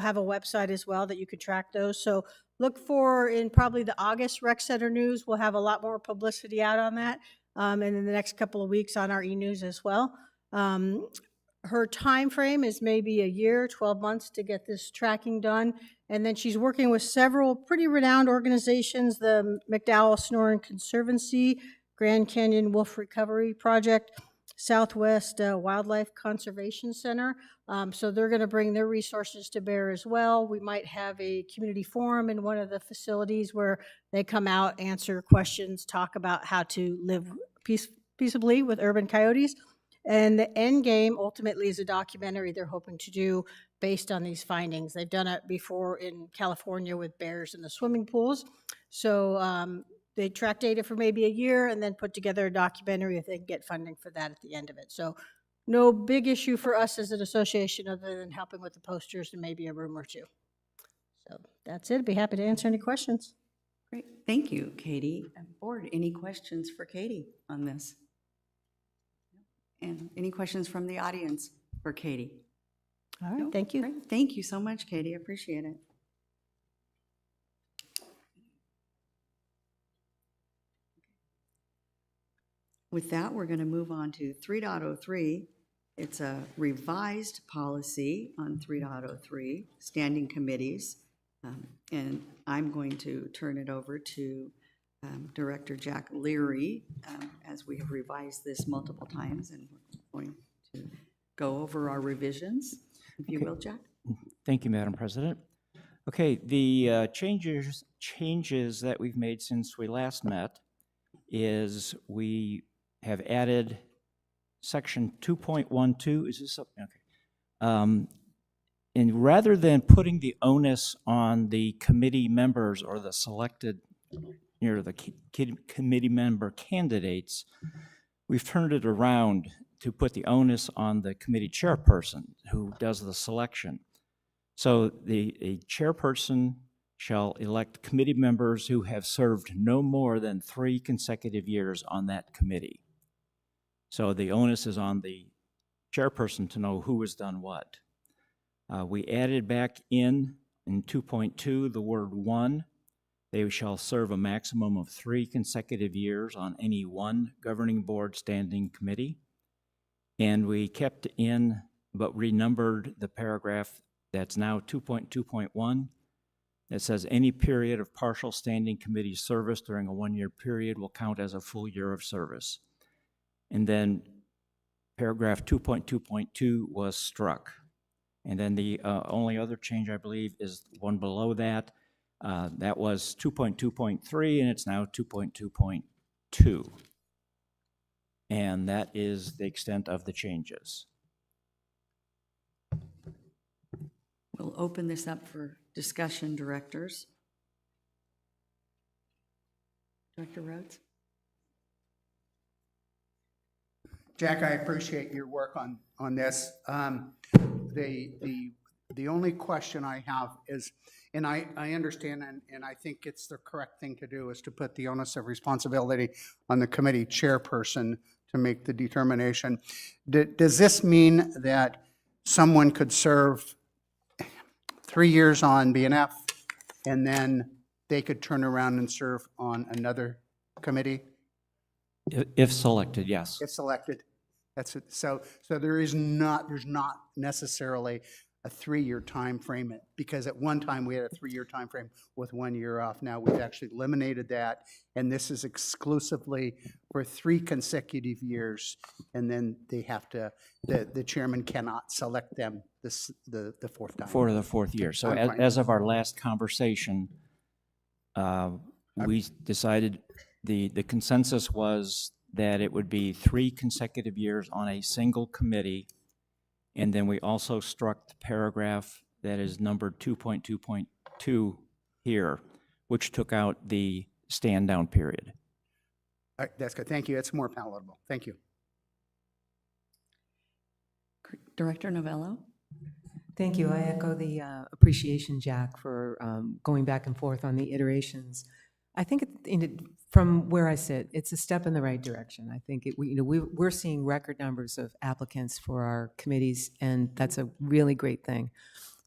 have a website as well that you could track those. So look for in probably the August Rec Center news. We'll have a lot more publicity out on that. And in the next couple of weeks on our e-news as well. Her time frame is maybe a year, 12 months to get this tracking done. And then she's working with several pretty renowned organizations, the McDowell Sonoran Conservancy, Grand Canyon Wolf Recovery Project, Southwest Wildlife Conservation Center. So they're going to bring their resources to bear as well. We might have a community forum in one of the facilities where they come out, answer questions, talk about how to live peaceably with urban coyotes. And the end game ultimately is a documentary they're hoping to do based on these findings. They've done it before in California with bears in the swimming pools. So they track data for maybe a year and then put together a documentary if they can get funding for that at the end of it. So no big issue for us as an association other than helping with the posters and maybe a room or two. So that's it. I'd be happy to answer any questions. Great. Thank you, Katie. Board, any questions for Katie on this? And any questions from the audience for Katie? All right, No? thank you. Great. Thank you so much, Katie. I appreciate it. With that, we're going to move on to 3.03. It's a revised policy on 3.03, standing committees. And I'm going to turn it over to Director Jack Leary, as we have revised this multiple times, and we're going to go over our revisions, if you will, Jack. Thank you, Madam President. Okay, the changes that we've made since we last met is we have added section 2.12. Is this something? Okay. And rather than putting the onus on the committee members or the selected, the committee member candidates, we've turned it around to put the onus on the committee chairperson who does the selection. So a chairperson shall elect committee members who have served no more than 3 consecutive years on that committee. So the onus is on the chairperson to know who has done what. We added back in 2.2 the word one. They shall serve a maximum of 3 consecutive years on any one governing board standing committee. And we kept in, but renumbered the paragraph that's now 2.2.1. That says any period of partial standing committee service during a 1-year period will count as a full year of service. And then paragraph 2.2.2 was struck. And then the only other change, I believe, is one below that. That was 2.2.3, and it's now 2.2.2. And that is the extent of the changes. We'll open this up for discussion, directors. Director Rhodes? Jack, I appreciate your work on this. The only question I have is, and I understand, and I think it's the correct thing to do, is to put the onus of responsibility on the committee chairperson to make the determination. Does this mean that someone could serve 3 years on BNF and then they could turn around and serve on another committee? If selected, yes. If selected. That's it. So there's not necessarily a 3-year time frame, because at one time we had a 3-year time frame with 1 year off. Now we've actually eliminated that, and this is exclusively for 3 consecutive years, and then they have to, the chairman cannot select them the fourth time. For the 4th year. So as of our last conversation, we decided the consensus was that it would be 3 consecutive years on a single committee. And then we also struck the paragraph that is numbered 2.2.2 here, which took out the stand-down period. All right, that's good. Thank you. It's more palatable. Thank you. Director Novello? Thank you. I echo the appreciation, Jack, for going back and forth on the iterations. I think from where I sit, it's a step in the right direction. I think we're seeing record numbers of applicants for our committees, and that's a really great thing.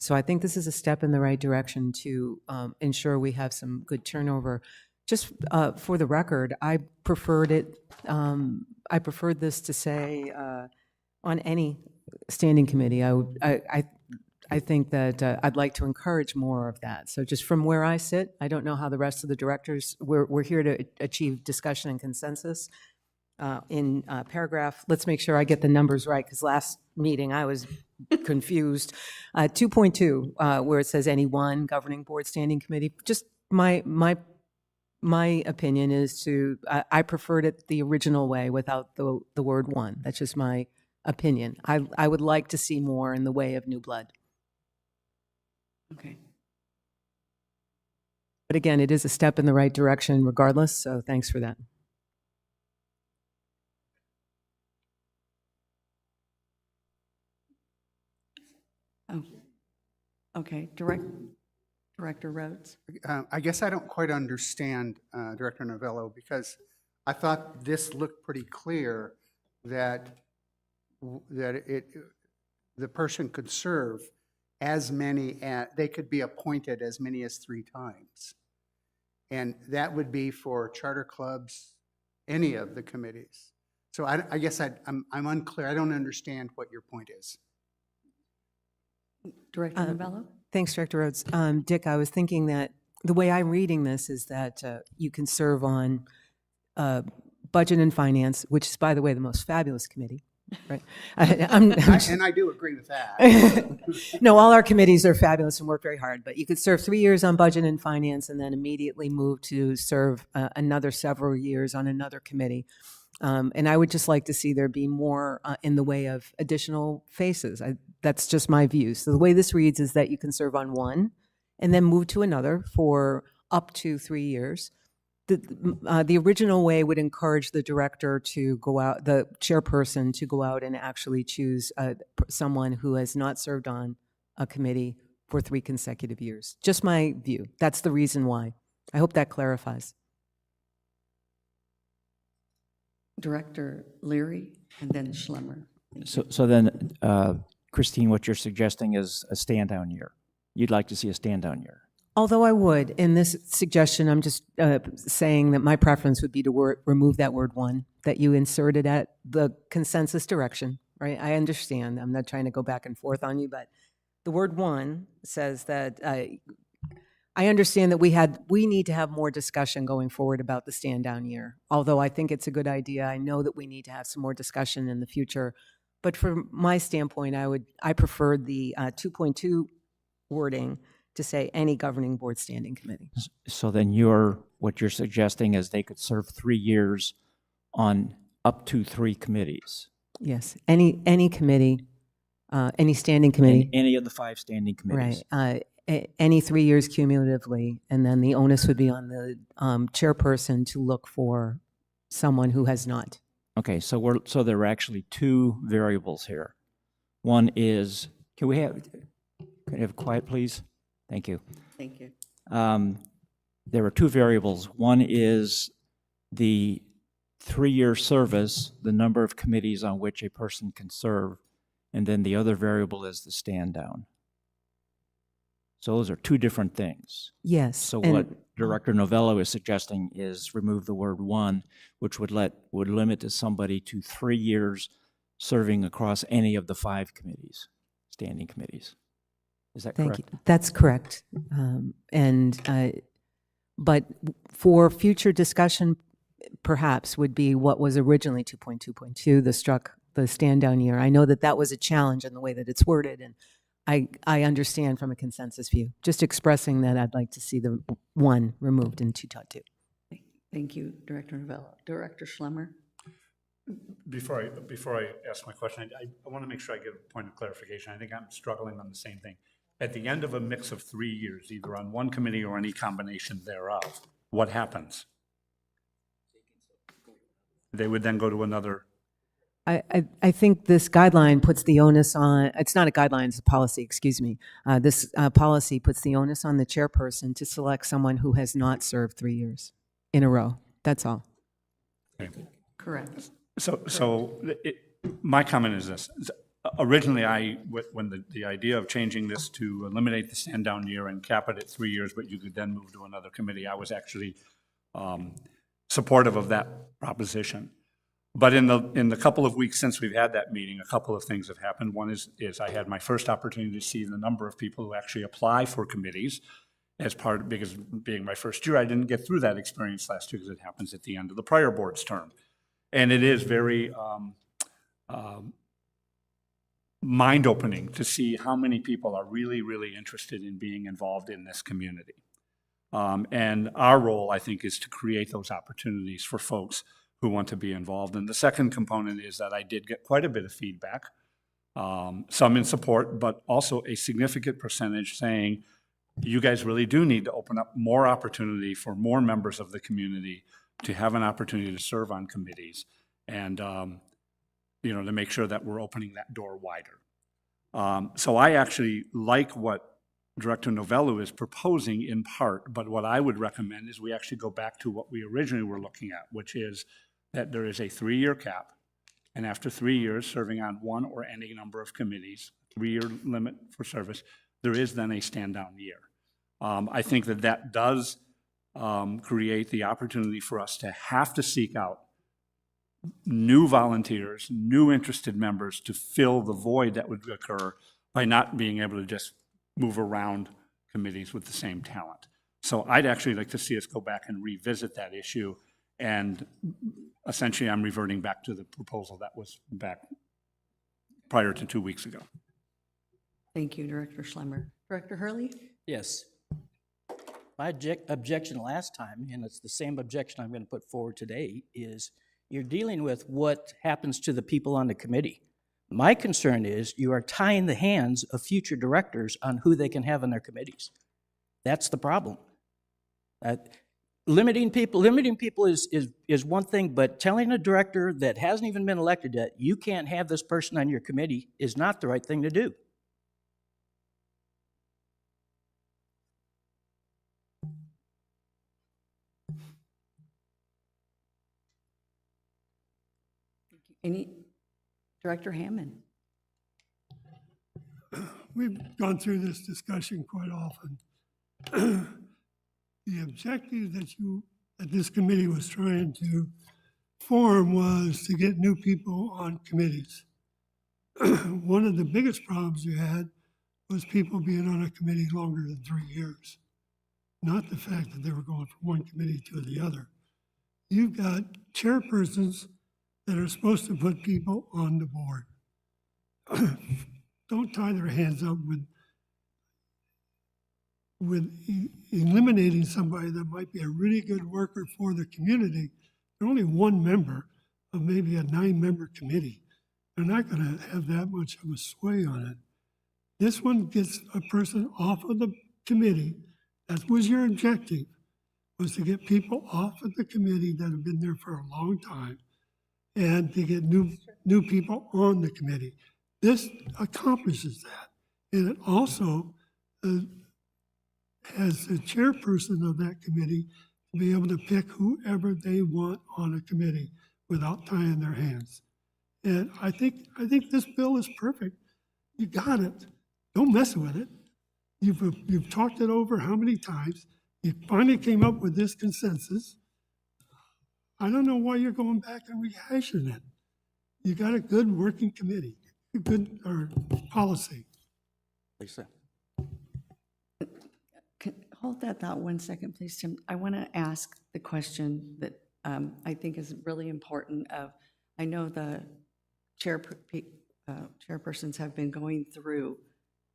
So I think this is a step in the right direction to ensure we have some good turnover. Just for the record, I preferred it. I preferred this to say on any standing committee. I think that I'd like to encourage more of that. So just from where I sit, I don't know how the rest of the directors. We're here to achieve discussion and consensus. In paragraph, let's make sure I get the numbers right, because last meeting I was confused. 2.2, where it says any one governing board standing committee. Just my opinion is to, I preferred it the original way without the word one. That's just my opinion. I would like to see more in the way of new blood. Okay. But again, it is a step in the right direction regardless, so thanks for that. Oh, okay. Director Rhodes? I guess I don't quite understand, Director Novello, because I thought this looked pretty clear that, the person could serve as many, they could be appointed as many as 3 times. And that would be for charter clubs, any of the committees. So I guess I'm unclear. I don't understand what your point is. Director Novello? Thanks, Director Rhodes. Dick, I was thinking that the way I'm reading this is that you can serve on Budget and Finance, which is, by the way, the most fabulous committee, right? And I do agree with that. No, all our committees are fabulous and work very hard, but you could serve 3 years on Budget and Finance and then immediately move to serve another several years on another committee. And I would just like to see there be more in the way of additional faces. That's just my view. So the way this reads is that you can serve on one and then move to another for up to 3 years. The original way would encourage the director to go out, the chairperson to go out and actually choose someone who has not served on a committee for 3 consecutive years. Just my view. That's the reason why. I hope that clarifies. Director Leary, and then Schlemmer. So then, Christine, what you're suggesting is a stand-down year. You'd like to see a stand-down year. Although I would, in this suggestion, I'm just saying that my preference would be to remove that word one, that you insert it at the consensus direction, right? I understand. I'm not trying to go back and forth on you, but the word one says that I understand that we need to have more discussion going forward about the stand-down year. Although I think it's a good idea, I know that we need to have some more discussion in the future. But from my standpoint, I preferred the 2.2 wording to say any governing board standing committee. So then what you're suggesting is they could serve 3 years on up to 3 committees. Yes, any committee, any standing committee. Any of the 5 standing committees. Right. Any 3 years cumulatively, and then the onus would be on the chairperson to look for someone who has not. Okay, so there are actually 2 variables here. One is, can we have quiet, please? Thank you. Thank you. There are 2 variables. One is the 3-year service, the number of committees on which a person can serve, and then the other variable is the stand down. So those are 2 different things. Yes. So what Director Novello is suggesting is remove the word one, which would limit to somebody to 3 years serving across any of the 5 committees, standing committees. Is that correct? Thank you. That's correct. But for future discussion, perhaps would be what was originally 2.2.2, the stand down year. I know that was a challenge in the way that it's worded, and I understand from a consensus view. Just expressing that I'd like to see the one removed in 2.2. Thank you, Director Novello. Director Schlemmer? Before I ask my question, I want to make sure I give a point of clarification. I think I'm struggling on the same thing. At the end of a mix of 3 years, either on one committee or any combination thereof, what happens? They would then go to another. I think this guideline puts the onus on, it's not a guideline, it's a policy, excuse me. This policy puts the onus on the chairperson to select someone who has not served 3 years in a row. That's all. Okay. Correct. So my comment is this. originally, when the idea of changing this to eliminate the stand-down year and cap it at 3 years, but you could then move to another committee, I was actually supportive of that proposition. But in the couple of weeks since we've had that meeting, a couple of things have happened. One is I had my first opportunity to see the number of people who actually apply for committees as part, because being my first year, I didn't get through that experience last year because it happens at the end of the prior board's term. And it is very mind-opening to see how many people are really, really interested in being involved in this community. And our role, I think, is to create those opportunities for folks who want to be involved. And the second component is that I did get quite a bit of feedback, some in support, but also a significant percentage saying, you guys really do need to open up more opportunity for more members of the community to have an opportunity to serve on committees and, you know, to make sure that we're opening that door wider. So I actually like what Director Novello is proposing in part, but what I would recommend is we actually go back to what we originally were looking at, which is that there is a 3-year cap, and after 3 years, serving on one or any number of committees, 3-year limit for service, there is then a stand-down year. I think that that does create the opportunity for us to have to seek out new volunteers, new interested members to fill the void that would occur by not being able to just move around committees with the same talent. So I'd actually like to see us go back and revisit that issue, and essentially I'm reverting back to the proposal that was back prior to 2 weeks ago. Thank you, Director Schlemmer. Director Hurley? Yes. My objection last time, and it's the same objection I'm going to put forward today, is you're dealing with what happens to the people on the committee. My concern is you are tying the hands of future directors on who they can have on their committees. That's the problem. Limiting people is one thing, but telling a director that hasn't even been elected yet, you can't have this person on your committee, is not the right thing to do. Director Hammond? We've gone through this discussion quite often. The objective that this committee was trying to form was to get new people on committees. One of the biggest problems you had was people being on a committee longer than 3 years. Not the fact that they were going from one committee to the other. You've got chairpersons that are supposed to put people on the board. Don't tie their hands up with eliminating somebody that might be a really good worker for the community. They're only one member of maybe a 9-member committee. They're not going to have that much of a sway on it. This one gets a person off of the committee. That was your objective, was to get people off of the committee that have been there for a long time and to get new people on the committee. This accomplishes that. And it also has the chairperson of that committee to be able to pick whoever they want on a committee without tying their hands. And I think this bill is perfect. You got it. Don't mess with it. You've talked it over how many times? You finally came up with this consensus. I don't know why you're going back and rehashing it. You got a good working committee, a good policy. Lisa. Hold that thought 1 second, please, Tim. I want to ask the question that I think is really important. I know the chairpersons have been going through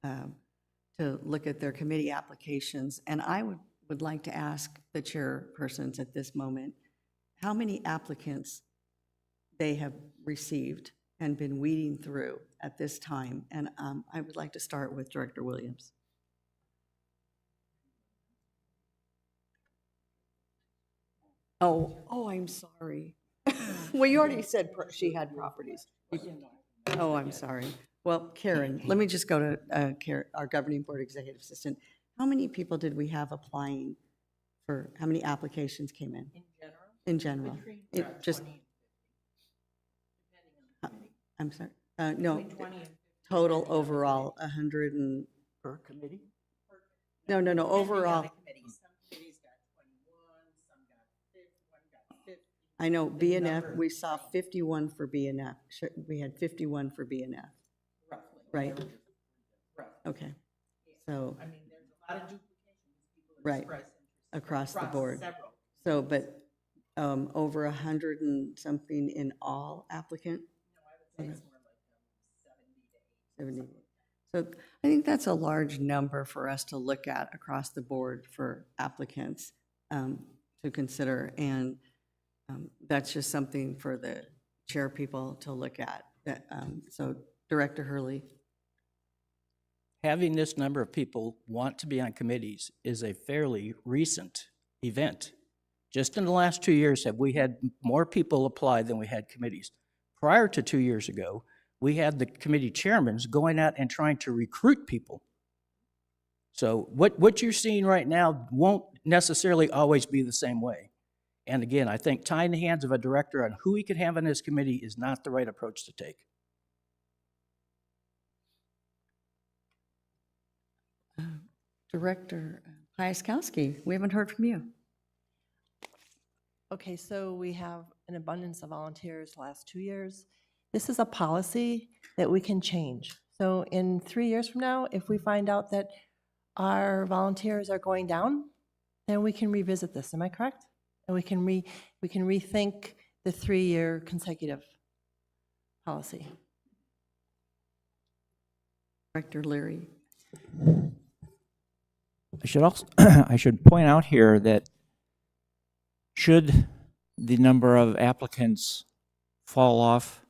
to look at their committee applications, and I would like to ask the chairpersons at this moment how many applicants they have received and been weeding through at this time. And I would like to start with Director Williams. Oh, I'm sorry. Well, you already said she had properties. Oh, I'm sorry. Well, Karen, let me just go to Karen, our governing board executive assistant. How many people did we have applying for, how many applications came in? In general? It just, I'm sorry, no. total overall, 100 and, Per committee? no, overall. I know B and F, we saw 51 for B and F. We had 51 for B and F. Right. Okay. So. Right, across the board. So, but over 100 and something in all applicant? No, I would say it's more like 70. So I think that's a large number for us to look at across the board for applicants to consider. And that's just something for the chair people to look at. So Director Hurley. Having this number of people want to be on committees is a fairly recent event. Just in the last 2 years have we had more people apply than we had committees. Prior to 2 years ago, we had the committee chairmen going out and trying to recruit people. So what you're seeing right now won't necessarily always be the same way. And again, I think tying the hands of a director on who he could have on his committee is not the right approach to take. Director Piaskowski, we haven't heard from you. Okay, so we have an abundance of volunteers the last 2 years. This is a policy that we can change. So in 3 years from now, if we find out that our volunteers are going down, then we can revisit this. Am I correct? And we can rethink the 3-year consecutive policy. Director Leary. I should point out here that should the number of applicants fall off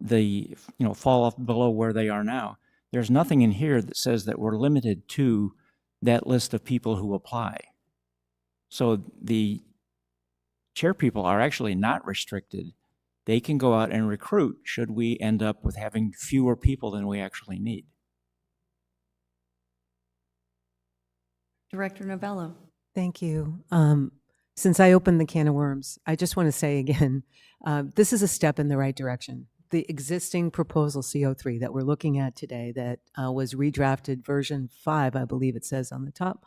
below where they are now, there's nothing in here that says that we're limited to that list of people who apply. So the chair people are actually not restricted. They can go out and recruit should we end up with having fewer people than we actually need. Director Novello. Thank you. Since I opened the can of worms, I just want to say again, this is a step in the right direction. The existing proposal CO3 that we're looking at today that was redrafted version 5, I believe it says on the top.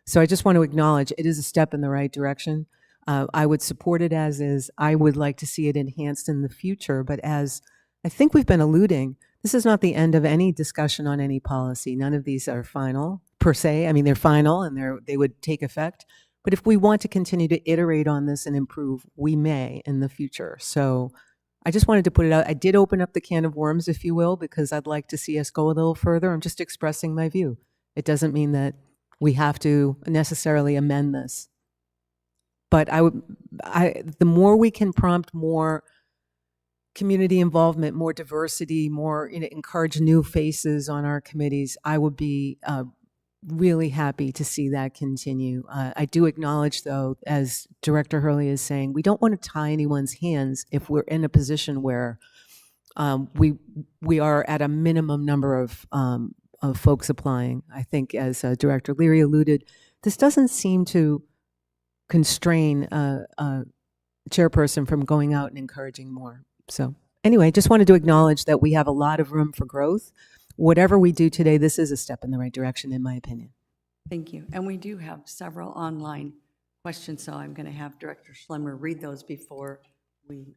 So I just want to acknowledge it is a step in the right direction. I would support it as is. I would like to see it enhanced in the future, but as I think we've been alluding, this is not the end of any discussion on any policy. None of these are final per se. I mean, they're final and they would take effect. But if we want to continue to iterate on this and improve, we may in the future. So I just wanted to put it out. I did open up the can of worms, if you will, because I'd like to see us go a little further. I'm just expressing my view. It doesn't mean that we have to necessarily amend this. But the more we can prompt more community involvement, more diversity, more encourage new faces on our committees, I would be really happy to see that continue. I do acknowledge, though, as Director Hurley is saying, we don't want to tie anyone's hands if we're in a position where we are at a minimum number of folks applying. I think, as Director Leary alluded, this doesn't seem to constrain a chairperson from going out and encouraging more. So anyway, just wanted to acknowledge that we have a lot of room for growth. Whatever we do today, this is a step in the right direction, in my opinion. Thank you. And we do have several online questions, so I'm going to have Director Schlemmer read those before we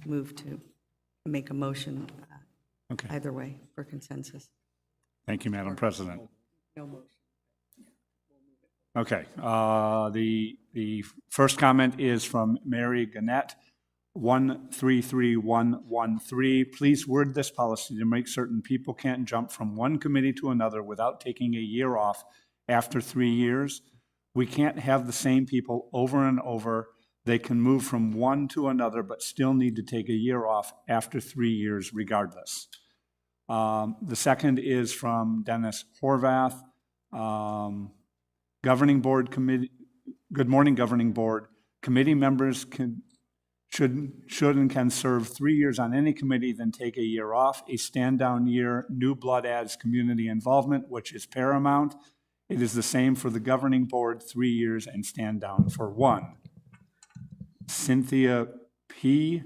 move to make a motion Okay. either way for consensus. Thank you, Madam President. No motion. Okay, the first comment is from Mary Gannett, 133113. Please word this policy to make certain people can't jump from one committee to another without taking a year off after 3 years. We can't have the same people over and over. They can move from one to another, but still need to take a year off after 3 years regardless. The second is from Dennis Horvath. Governing Board Committee, good morning, Governing Board. Committee members should and can serve 3 years on any committee, then take a year off. A stand-down year, new blood adds community involvement, which is paramount. It is the same for the Governing Board, 3 years and stand down for 1. Cynthia P.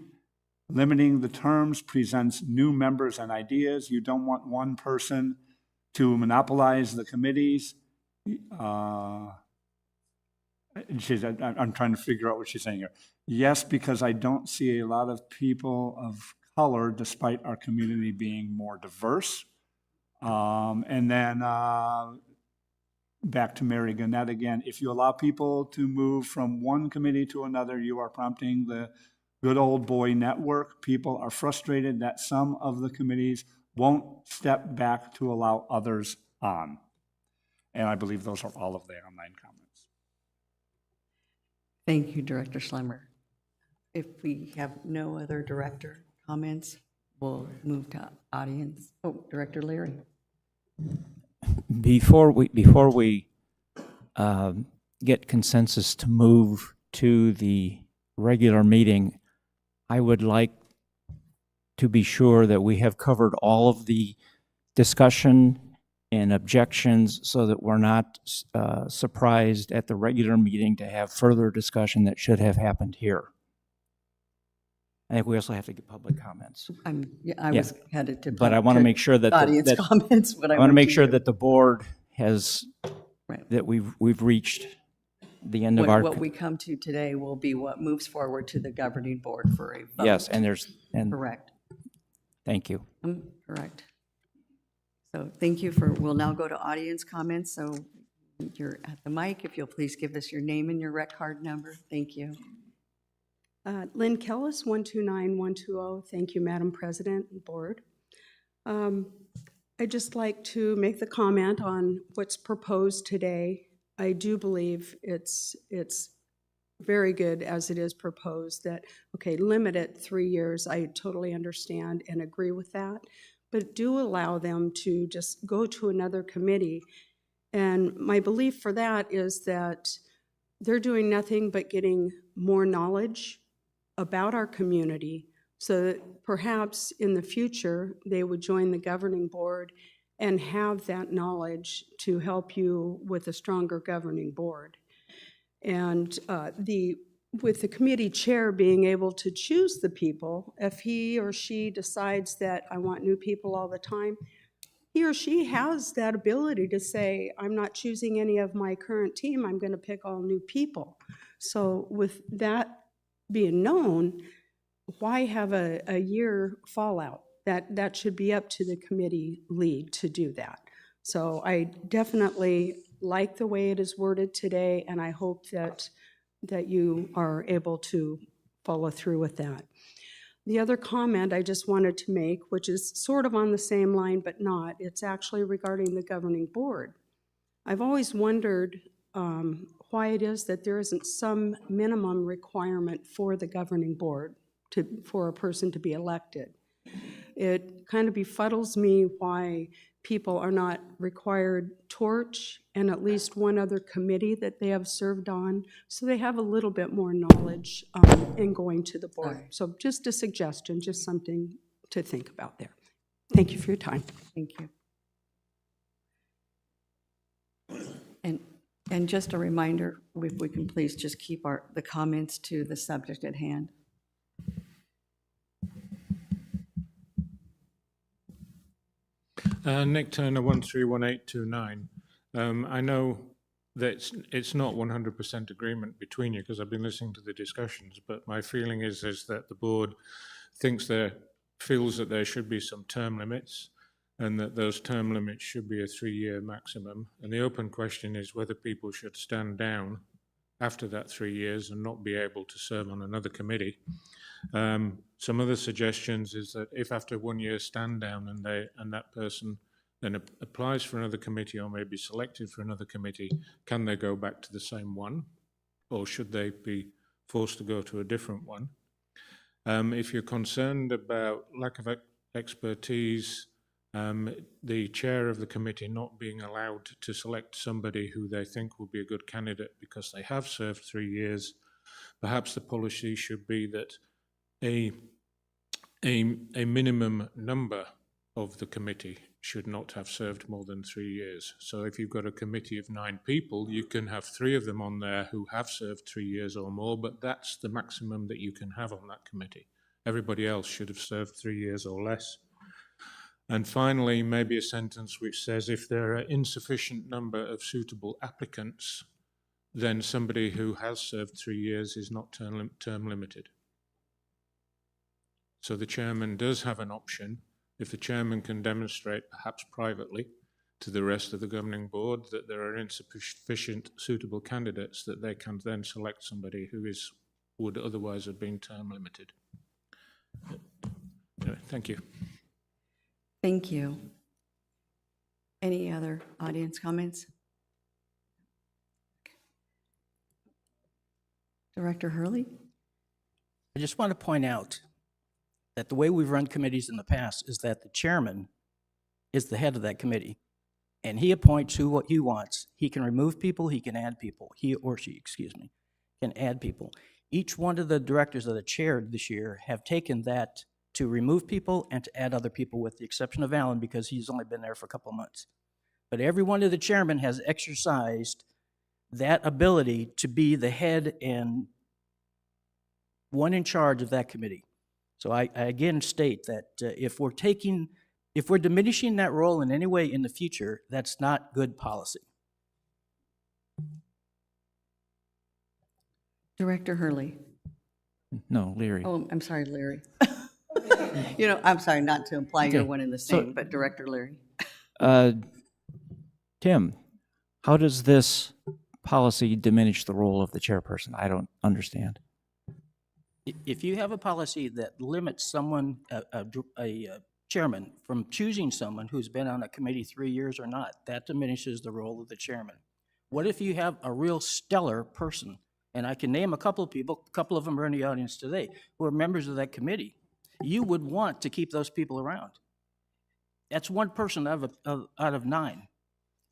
Limiting the terms presents new members and ideas. You don't want one person to monopolize the committees. I'm trying to figure out what she's saying here. Yes, because I don't see a lot of people of color, despite our community being more diverse. And then back to Mary Gannett again. If you allow people to move from one committee to another, you are prompting the good old boy network. People are frustrated that some of the committees won't step back to allow others on. And I believe those are all of the online comments. Thank you, Director Schlemmer. If we have no other director comments, we'll move to audience. Oh, Director Leary. Before we get consensus to move to the regular meeting, I would like to be sure that we have covered all of the discussion and objections so that we're not surprised at the regular meeting to have further discussion that should have happened here. I think we also have to get public comments. I was headed to. But I want to make sure that Audience comments, but I want to make to sure you. that the board has, Right. that we've reached the end of our. What we come to today will be what moves forward to the governing board for a vote. Yes, and Correct. thank you. Correct. So thank you for, we'll now go to audience comments. So you're at the mic. If you'll please give us your name and your rec card number. Thank you. Lynn Kellis, 129120. Thank you, Madam President and Board. I'd just like to make the comment on what's proposed today. I do believe it's very good as it is proposed that, okay, limit it 3 years. I totally understand and agree with that, but do allow them to just go to another committee. And my belief for that is that they're doing nothing but getting more knowledge about our community, so that perhaps in the future they would join the governing board and have that knowledge to help you with a stronger governing board. And with the committee chair being able to choose the people, if he or she decides that I want new people all the time, he or she has that ability to say, I'm not choosing any of my current team, I'm going to pick all new people. So with that being known, why have a year fallout? That should be up to the committee lead to do that. So I definitely like the way it is worded today, and I hope that you are able to follow through with that. The other comment I just wanted to make, which is sort of on the same line but not, it's actually regarding the governing board. I've always wondered why it is that there isn't some minimum requirement for the governing board for a person to be elected. It kind of befuddles me why people are not required torch and at least one other committee that they have served on, so they have a little bit more knowledge in going to the board. Right. So just a suggestion, just something to think about there. Thank you for your time. Thank you. And just a reminder, if we can please just keep the comments to the subject at hand. Nick Turner, 131829. I know that it's not 100% agreement between you because I've been listening to the discussions, but my feeling is that the board feels that there should be some term limits and that those term limits should be a 3-year maximum. And the open question is whether people should stand down after that 3 years and not be able to serve on another committee. Some other suggestions is that if after 1 year stand down and that person then applies for another committee or may be selected for another committee, can they go back to the same one? Or should they be forced to go to a different one? If you're concerned about lack of expertise, the chair of the committee not being allowed to select somebody who they think will be a good candidate because they have served 3 years, perhaps the policy should be that a minimum number of the committee should not have served more than 3 years. So if you've got a committee of 9 people, you can have 3 of them on there who have served 3 years or more, but that's the maximum that you can have on that committee. Everybody else should have served 3 years or less. And finally, maybe a sentence which says if there are insufficient number of suitable applicants, then somebody who has served 3 years is not term limited. So the chairman does have an option, if the chairman can demonstrate, perhaps privately, to the rest of the governing board that there are insufficient suitable candidates, that they can then select somebody who would otherwise have been term limited. Anyway, thank you. Thank you. Any other audience comments? Director Hurley? I just want to point out that the way we've run committees in the past is that the chairman is the head of that committee, and he appoints who what he wants. He can remove people, he can add people. He or she, excuse me, can add people. Each one of the directors that are chaired this year have taken that to remove people and to add other people, with the exception of Alan, because he's only been there for a couple of months. But every one of the chairmen has exercised that ability to be the head and one in charge of that committee. So I again state that if we're diminishing that role in any way in the future, that's not good policy. Director Hurley? No, Leary. Oh, I'm sorry, Larry. You know, I'm sorry, not to imply you're Okay, one and the so- same, but Director Larry? Tim, how does this policy diminish the role of the chairperson? I don't understand. If you have a policy that limits someone, a chairman, from choosing someone who's been on a committee 3 years or not, that diminishes the role of the chairman. What if you have a real stellar person, and I can name a couple of people, a couple of them are in the audience today, who are members of that committee? You would want to keep those people around. That's one person out of 9.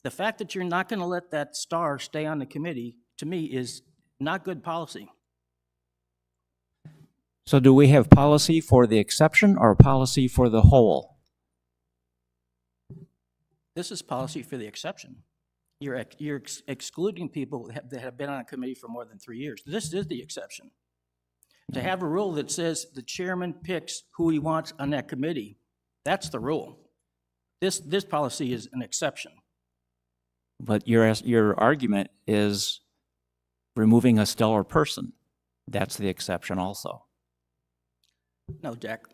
The fact that you're not going to let that star stay on the committee, to me, is not good policy. So do we have policy for the exception or policy for the whole? This is policy for the exception. You're excluding people that have been on a committee for more than 3 years. This is the exception. To have a rule that says the chairman picks who he wants on that committee, that's the rule. This policy is an exception. But your argument is removing a stellar person. That's the exception also. No, Jack.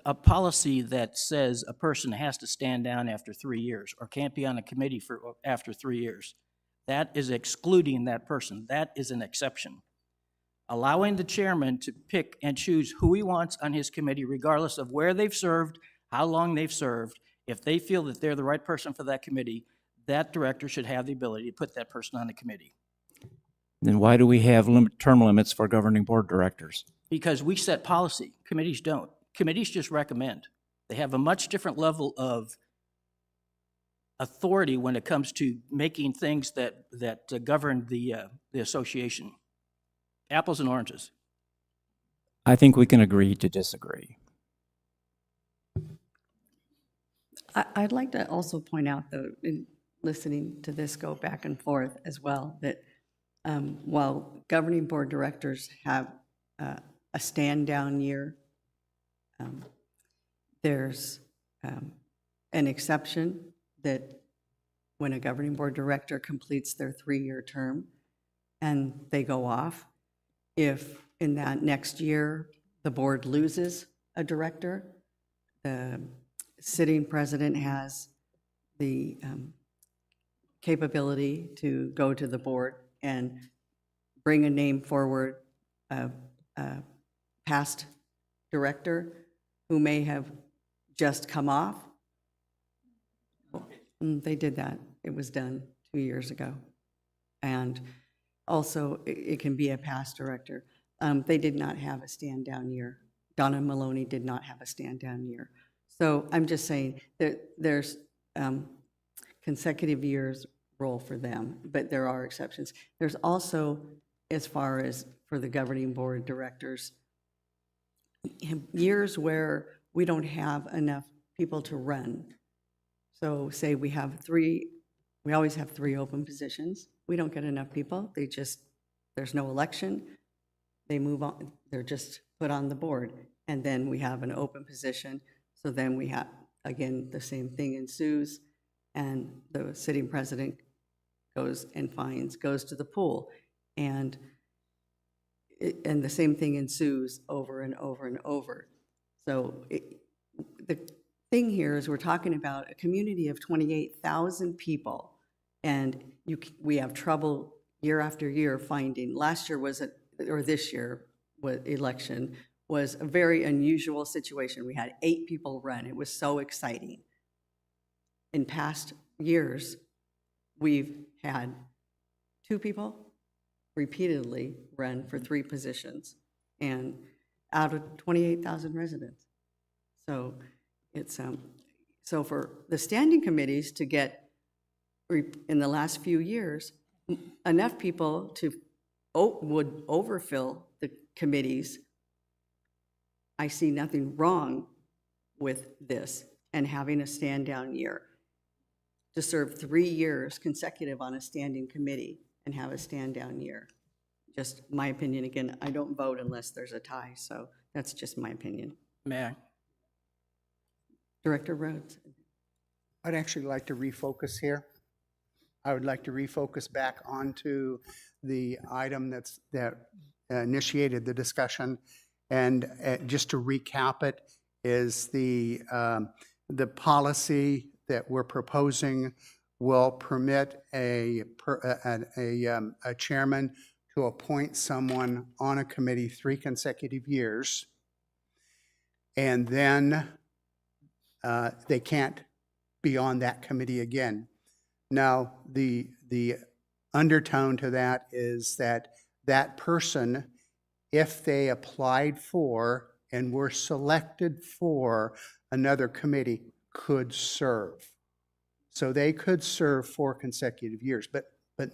A policy that says a person has to stand down after 3 years or can't be on a committee after 3 years, that is excluding that person. That is an exception. Allowing the chairman to pick and choose who he wants on his committee, regardless of where they've served, how long they've served, if they feel that they're the right person for that committee, that director should have the ability to put that person on the committee. Then why do we have term limits for governing board directors? Because we set policy. Committees don't. Committees just recommend. They have a much different level of authority when it comes to making things that govern the association. Apples and oranges. I think we can agree to disagree. I'd like to also point out, though, in listening to this go back and forth as well, that while governing board directors have a stand-down year, there's an exception that when a governing board director completes their 3-year term and they go off, if in that next year the board loses a director, the sitting president has the capability to go to the board and bring a name forward, a past director who may have just come off. They did that. It was done 2 years ago. And also, it can be a past director. They did not have a stand-down year. Donna Maloney did not have a stand-down year. So I'm just saying that there's consecutive years role for them, but there are exceptions. There's also, as far as for the governing board directors, years where we don't have enough people to run. So say we always have 3 open positions. We don't get enough people. There's no election. They move on. They're just put on the board. And then we have an open position. So then we have, again, the same thing ensues, and the sitting president goes to the pool. And the same thing ensues over and over and over. So the thing here is we're talking about a community of 28,000 people, and we have trouble year after year finding. Last year this year election was a very unusual situation. We had 8 people run. It was so exciting. In past years, we've had 2 people repeatedly run for 3 positions, and out of 28,000 residents. So it's, so for the standing committees to get, in the last few years, enough people would overfill the committees. I see nothing wrong with this and having a stand-down year. To serve 3 years consecutive on a standing committee and have a stand-down year. Just my opinion. Again, I don't vote unless there's a tie, so that's just my opinion. May I? Director Rhodes. I'd actually like to refocus here. I would like to refocus back onto the item that initiated the discussion. And just to recap it, is the policy that we're proposing will permit a chairman to appoint someone on a committee 3 consecutive years, and then they can't be on that committee again. Now, the undertone to that is that that person, if they applied for and were selected for another committee, could serve. So they could serve 4 consecutive years, but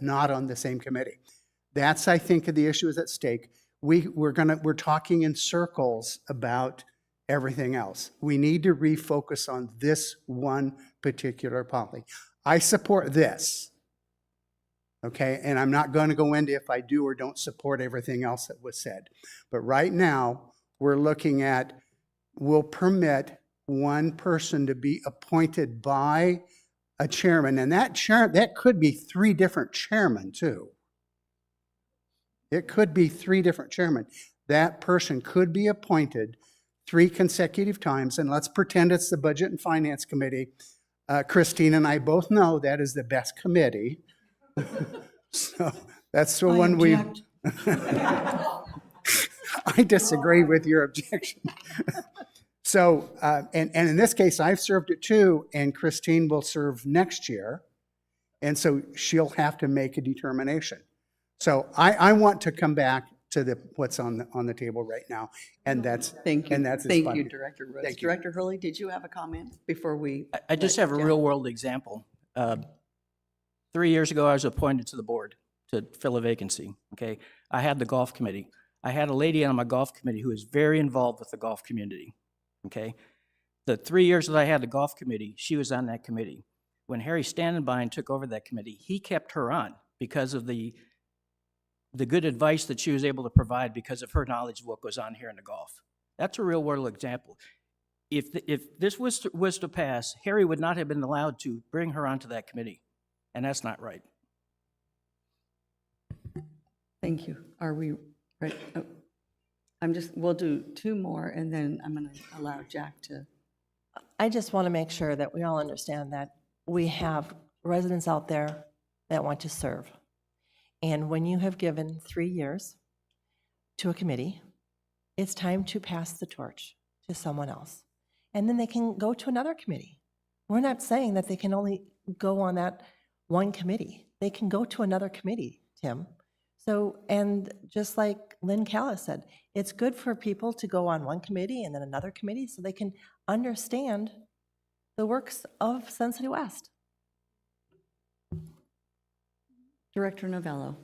not on the same committee. That's, I think, the issue is at stake. We're talking in circles about everything else. We need to refocus on this one particular policy. I support this, okay? And I'm not going to go into if I do or don't support everything else that was said. But right now, we're looking at, we'll permit one person to be appointed by a chairman, and that could be 3 different chairmen too. It could be 3 different chairmen. That person could be appointed 3 consecutive times, and let's pretend it's the Budget and Finance Committee. Christine and I both know that is the best committee. So that's the one we. I disagree with your objection. So, and in this case, I've served it too, and Christine will serve next year. And so she'll have to make a determination. So I want to come back to what's on the table right now. And that's, Thank you. and that's. Thank you, Director Rhodes. Thank you. Director Hurley, did you have a comment before we? I just have a real-world example. 3 years ago, I was appointed to the board to fill a vacancy, okay? I had the golf committee. I had a lady on my golf committee who was very involved with the golf community, okay? The 3 years that I had the golf committee, she was on that committee. When Harry Standenbein took over that committee, he kept her on because of the good advice that she was able to provide because of her knowledge of what goes on here in the golf. That's a real-world example. If this was to pass, Harry would not have been allowed to bring her onto that committee, and that's not right. Thank you. Are we ready? Oh, we'll do 2 more, and then I'm going to allow Jack to. I just want to make sure that we all understand that we have residents out there that want to serve. And when you have given 3 years to a committee, it's time to pass the torch to someone else. And then they can go to another committee. We're not saying that they can only go on that one committee. They can go to another committee, Tim. So, and just like Lynn Callis said, it's good for people to go on one committee and then another committee so they can understand the works of Sun City West. Director Novello.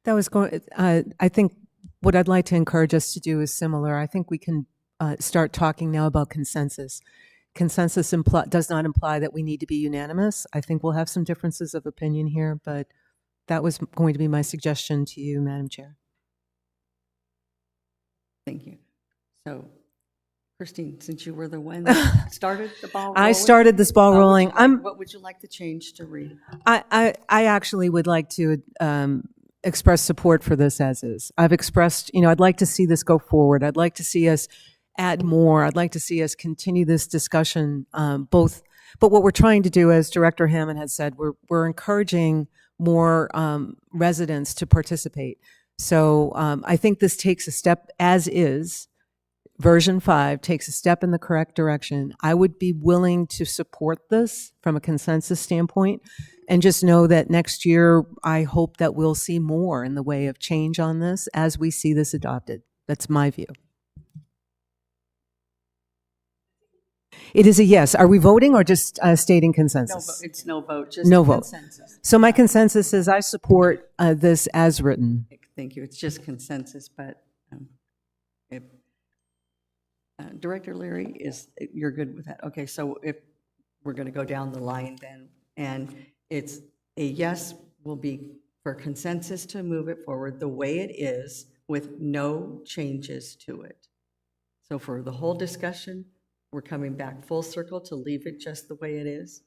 That was going, I think what I'd like to encourage us to do is similar. I think we can start talking now about consensus. Consensus does not imply that we need to be unanimous. I think we'll have some differences of opinion here, but that was going to be my suggestion to you, Madam Chair. Thank you. So, Christine, since you were the one that started the ball rolling. I started this ball rolling. What would you like the change to read? I actually would like to express support for this as is. I've expressed, I'd like to see this go forward. I'd like to see us add more. I'd like to see us continue this discussion, both. But what we're trying to do, as Director Hammond has said, we're encouraging more residents to participate. So I think this takes a step, as is. Version 5 takes a step in the correct direction. I would be willing to support this from a consensus standpoint, and just know that next year, I hope that we'll see more in the way of change on this as we see this adopted. That's my view. It is a yes. Are we voting or just stating No, consensus? it's no vote, just No vote. consensus. So my consensus is I support this as written. Thank you. It's just consensus, but if, Director Leary, you're good with that? Okay, so if we're going to go down the line then, and it's a yes will be for consensus to move it forward the way it is with no changes to it. So for the whole discussion, we're coming back full circle to leave it just the way it is?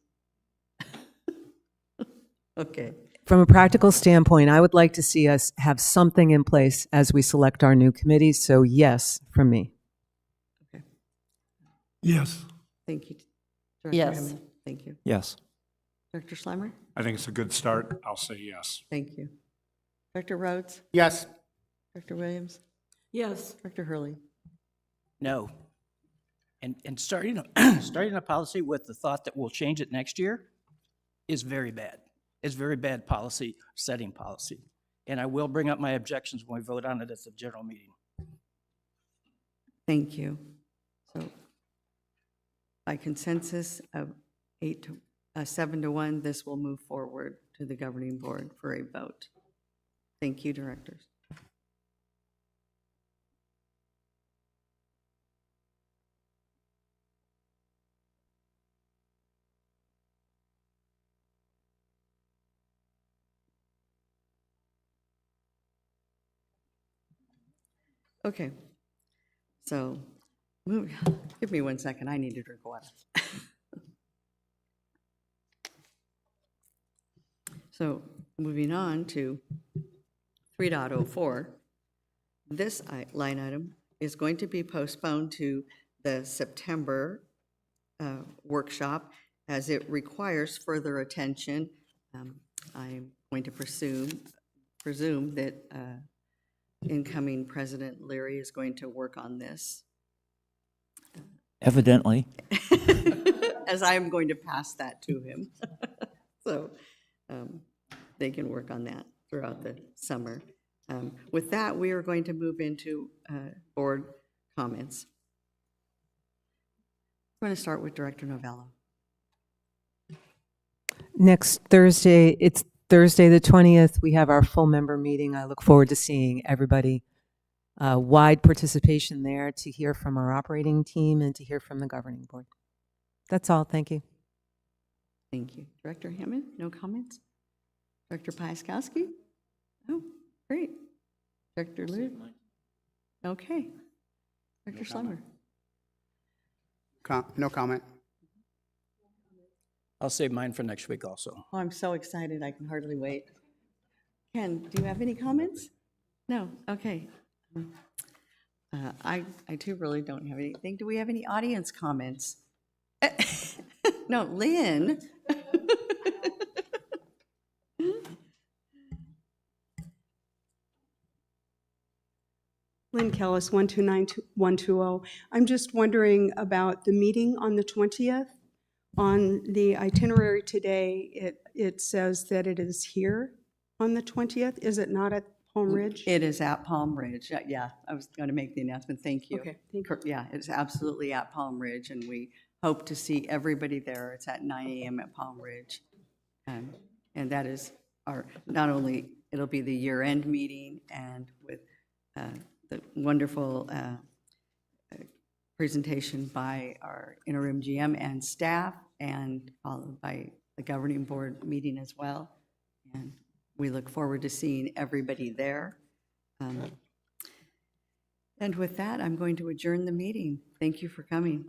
Okay. From a practical standpoint, I would like to see us have something in place as we select our new committees. So yes, from me. Yes. Thank you. Director Yes. Hammond. Thank you. Yes. Dr. Schleimer? I think it's a good start. I'll say yes. Thank you. Dr. Rhodes? Yes. Dr. Williams? Yes. Dr. Hurley? No. And starting starting a policy with the thought that we'll change it next year is very bad. It's very bad policy, setting policy. And I will bring up my objections when we vote on it at the general meeting. Thank you. So by consensus of 7 to 1, this will move forward to the governing board for a vote. Thank you, directors. Okay, so give me 1 second. I need to drink water. So moving on to 3.04, this line item is going to be postponed to the September workshop as it requires further attention. I'm going to presume that incoming President Leary is going to work on this. Evidently. As I am going to pass that to him. So they can work on that throughout the summer. With that, we are going to move into board comments. I'm going to start with Director Novello. Next Thursday, it's Thursday the 20th, we have our full member meeting. I look forward to seeing everybody. Wide participation there to hear from our operating team and to hear from the governing board. That's all. Thank you. Thank you. Director Hammond, no comments? Director Piaskowski? Oh, great. Director Leary? Okay. Director Schlemmer? No comment. I'll save mine for next week also. Oh, I'm so excited, I can hardly wait. Ken, do you have any comments? No, okay. I too really don't have anything. Do we have any audience comments? No, Lynn. Lynn Kellis, 129120. I'm just wondering about the meeting on the 20th. On the itinerary today, it says that it is here on the 20th. Is it not at Palm Ridge? It is at Palm Ridge. Yeah, I was going to make the announcement. Thank you. Okay, thank you. Yeah, it's absolutely at Palm Ridge, and we hope to see everybody there. It's at 9 a.m. at Palm Ridge. And that is our, not only, it'll be the year-end meeting, and with the wonderful presentation by our interim GM and staff, and followed by the governing board meeting as well. And we look forward to seeing everybody there. And with that, I'm going to adjourn the meeting. Thank you for coming.